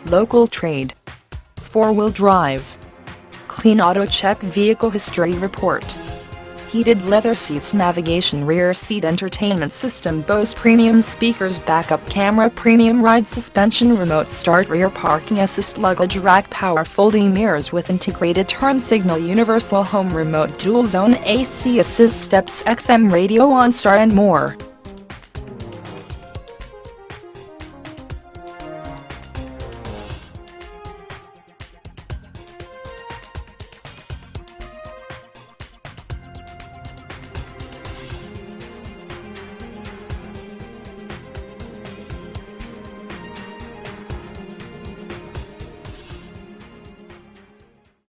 local trade, 4-wheel drive, clean AutoCheck vehicle history report, heated leather seats, navigation, rear seat entertainment system, BOSE premium speakers, backup camera, premium ride suspension, remote start, rear parking assist, luggage rack, power folding mirrors with integrated turn signal, universal home remote, dual zone AC assist, steps, XM radio, OnStar and more.